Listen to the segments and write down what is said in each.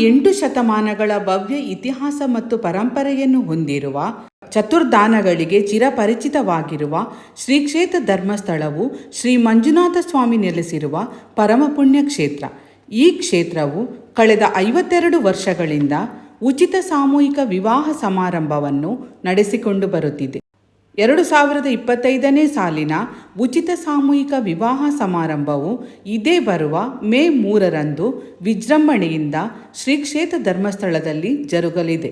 8 ಶತಮಾನಗಳ ಭವ್ಯ ಇತಿಹಾಸ ಮತ್ತು ಪರಂಪರೆಯನ್ನು ಹೊಂದಿರುವ ಚತುರ್ಧಾನಗಳಿಗೆ ಚಿರಪರಿಚಿತವಾಗಿರುವ ಶ್ರೀ ಕ್ಷೇತ್ರ ಧರ್ಮಸ್ಥಳವು ಶ್ರೀ ಮಂಜುನಾಥ ಸ್ವಾಮಿ ನೆಲೆಸಿರುವ ಪರಮಪುಣ್ಯ ಕ್ಷೇತ್ರ. ಈ ಕ್ಷೇತ್ರವು ಕಳೆದ 52 ವರ್ಷಗಳಿಂದ ಉಚಿತ ಸಾಮೂಹಿಕ ವಿವಾಹ ಸಮಾರಂಭವನ್ನು ನಡೆಸಿಕೊಂಡು ಬರುತ್ತಿದೆ. 2025ನೇ ಸಾಲಿನ ಉಚಿತ ಸಾಮೂಹಿಕ ವಿವಾಹ ಸಮಾರಂಭವು ಇದೇ ಬರುವ ಮೇ 3ರಂದು ವಿಜೃಂಭಣೆಯಿಂದ ಶ್ರೀ ಕ್ಷೇತ್ರ ಧರ್ಮಸ್ಥಳದಲ್ಲಿ ಜರುಗಲಿದೆ.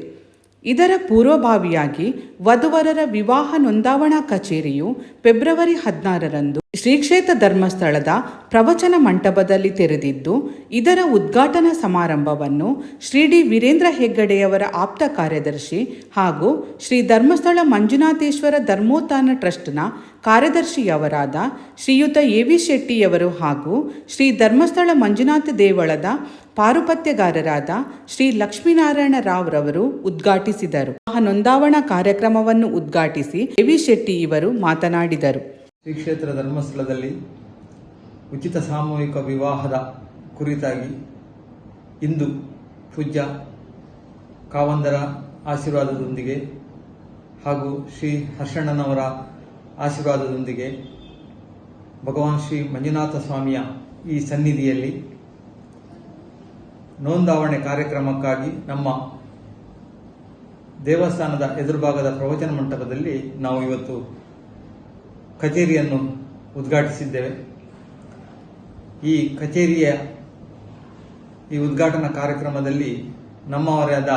ಇದರ ಪೂರ್ವಭಾವಿಯಾಗಿ ವಧುವರರ ವಿವಾಹ ನೋಂದಾವಣಾ ಕಚೇರಿಯು ಫೆಬ್ರವರಿ 16ರಂದು ಶ್ರೀ ಕ್ಷೇತ್ರ ಧರ್ಮಸ್ಥಳದ ಪ್ರವಚನ ಮಂಟಪದಲ್ಲಿ ತೆರೆದಿದ್ದು, ಇದರ ಉದ್ಘಾಟನಾ ಸಮಾರಂಭವನ್ನು ಶ್ರೀ ಡಿ ವೀರೇಂದ್ರ ಹೆಗ್ಗಡೆಯವರ ಆಪ್ತ ಕಾರ್ಯದರ್ಶಿ ಹಾಗೂ ಶ್ರೀ ಧರ್ಮಸ್ಥಳ ಮಂಜುನಾಥೇಶ್ವರ ಧರ್ಮೋತ್ಥಾನ ಟ್ರಸ್ಟ್ನ ಕಾರ್ಯದರ್ಶಿಯವರಾದ ಶ್ರೀಯುತ ಎ ವಿ ಶೆಟ್ಟಿಯವರು ಹಾಗೂ ಶ್ರೀ ಧರ್ಮಸ್ಥಳ ಮಂಜುನಾಥ ದೇವಳದ ಪಾರುಪತ್ಯಗಾರರಾದ ಶ್ರೀ ಲಕ್ಷ್ಮೀನಾರಾಯಣ ರಾವ್ ರವರು ಉದ್ಘಾಟಿಸಿದರು. ವಿವಾಹ ನೋಂದಾವಣಾ ಕಾರ್ಯಕ್ರಮವನ್ನು ಉದ್ಘಾಟಿಸಿ ಎ ವಿ ಶೆಟ್ಟಿ ಇವರು ಮಾತನಾಡಿದರು. ಶ್ರೀ ಕ್ಷೇತ್ರ ಧರ್ಮಸ್ಥಳದಲ್ಲಿ ಉಚಿತ ಸಾಮೂಹಿಕ ವಿವಾಹದ ಕುರಿತಾಗಿ ಇಂದು ಪೂಜ್ಯ ಕಾವಂದರ ಆಶೀರ್ವಾದದೊಂದಿಗೆ ಹಾಗೂ ಶ್ರೀ ಹರ್ಷಣ್ಣನವರ ಆಶೀರ್ವಾದದೊಂದಿಗೆ ಭಗವಾನ್ ಶ್ರೀ ಮಂಜುನಾಥ ಸ್ವಾಮಿಯ ಈ ಸನ್ನಿಧಿಯಲ್ಲಿ ನೋಂದಾವಣೆ ಕಾರ್ಯಕ್ರಮಕ್ಕಾಗಿ ನಮ್ಮ ದೇವಸ್ಥಾನದ ಎದುರುಭಾಗದ ಪ್ರವಚನ ಮಂಟಪದಲ್ಲಿ ನಾವು ಇವತ್ತು ಕಚೇರಿಯನ್ನು ಉದ್ಘಾಟಿಸಿದ್ದೇವೆ. ಈ ಕಚೇರಿಯ ಈ ಉದ್ಘಾಟನಾ ಕಾರ್ಯಕ್ರಮದಲ್ಲಿ ನಮ್ಮವರಾದ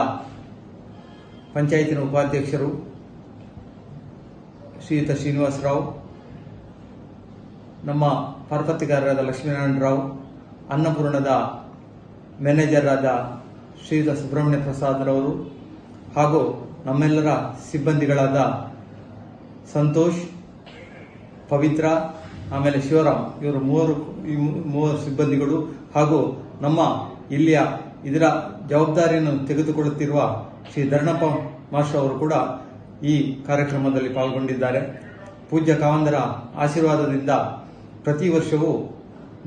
ಪಂಚಾಯತಿನ ಉಪಾಧ್ಯಕ್ಷರು ಶ್ರೀಯುತ ಶ್ರೀನಿವಾಸರಾವ್, ನಮ್ಮ ಪಾರುಪತ್ಯಗಾರರಾದ ಲಕ್ಷ್ಮೀನಾರಾಯಣ ರಾವ್, ಅನ್ನಪೂರ್ಣದ ಮ್ಯಾನೇಜರ್ ಆದ ಶ್ರೀಯುತ ಸುಬ್ರಹ್ಮಣ್ಯ ಪ್ರಸಾದ್ ರವರು ಹಾಗೂ ನಮ್ಮೆಲ್ಲರ ಸಿಬ್ಬಂದಿಗಳಾದ ಸಂತೋಷ್, ಪವಿತ್ರ, ಆಮೇಲೆ ಶಿವರಾಮ್, ಇವರು ಮೂವರು ಸಿಬ್ಬಂದಿಗಳು ಹಾಗೂ ನಮ್ಮ ಇಲ್ಲಿಯ ಇದರ ಜವಾಬ್ದಾರಿಯನ್ನು ತೆಗೆದುಕೊಳ್ಳುತ್ತಿರುವ ಶ್ರೀ ಧರ್ಣಪ್ಪ ಮಾಸ್ಟರ್ ಅವರು ಕೂಡ ಈ ಕಾರ್ಯಕ್ರಮದಲ್ಲಿ ಪಾಲ್ಗೊಂಡಿದ್ದಾರೆ. ಪೂಜ್ಯ ಕಾವಂದರ ಆಶೀರ್ವಾದದಿಂದ ಪ್ರತಿ ವರ್ಷವೂ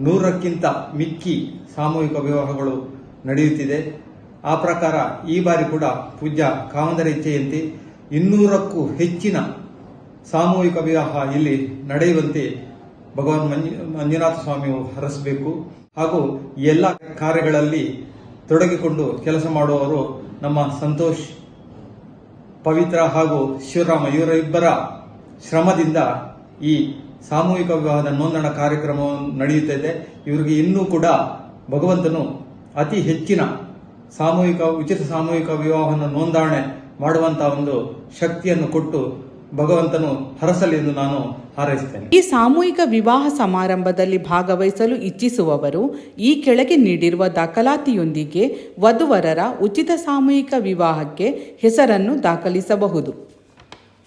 100ಕ್ಕಿಂತ ಮಿಕ್ಕಿ ಸಾಮೂಹಿಕ ವಿವಾಹಗಳು ನಡೆಯುತ್ತಿದೆ. ಆ ಪ್ರಕಾರ ಈ ಬಾರಿ ಕೂಡ ಪೂಜ್ಯ ಕಾವಂದರ ಇಚ್ಛೆಯಂತೆ 200ಕ್ಕೂ ಹೆಚ್ಚಿನ ಸಾಮೂಹಿಕ ವಿವಾಹ ಇಲ್ಲಿ ನಡೆಯುವಂತೆ ಭಗವಾನ್ ಮಂಜುನಾಥ ಸ್ವಾಮಿಯವರು ಹರಸಬೇಕು. ಹಾಗೂ ಎಲ್ಲ ಕಾರ್ಯಗಳಲ್ಲಿ ತೊಡಗಿಕೊಂಡು ಕೆಲಸ ಮಾಡುವವರು ನಮ್ಮ ಸಂತೋಷ್, ಪವಿತ್ರ ಹಾಗೂ ಶಿವರಾಮ ಇವರ ಇಬ್ಬರ ಶ್ರಮದಿಂದ ಈ ಸಾಮೂಹಿಕ ವಿವಾಹದ ನೋಂದಣಾ ಕಾರ್ಯಕ್ರಮ ನಡೆಯುತ್ತಿದೆ. ಇವರಿಗೆ ಇನ್ನೂ ಕೂಡ ಭಗವಂತನು ಅತಿ ಹೆಚ್ಚಿನ ಉಚಿತ ಸಾಮೂಹಿಕ ವಿವಾಹವನ್ನು ನೋಂದಣೆ ಮಾಡುವಂತಹ ಒಂದು ಶಕ್ತಿಯನ್ನು ಕೊಟ್ಟು ಭಗವಂತನು ಹರಸಲಿ ಎಂದು ನಾನು ಹಾರೈಸುತ್ತೇನೆ. ಈ ಸಾಮೂಹಿಕ ವಿವಾಹ ಸಮಾರಂಭದಲ್ಲಿ ಭಾಗವಹಿಸಲು ಇಚ್ಛಿಸುವವರು ಈ ಕೆಳಗೆ ನೀಡಿರುವ ದಾಖಲಾತಿಯೊಂದಿಗೆ ವಧುವರರ ಉಚಿತ ಸಾಮೂಹಿಕ ವಿವಾಹಕ್ಕೆ ಹೆಸರನ್ನು ದಾಖಲಿಸಬಹುದು.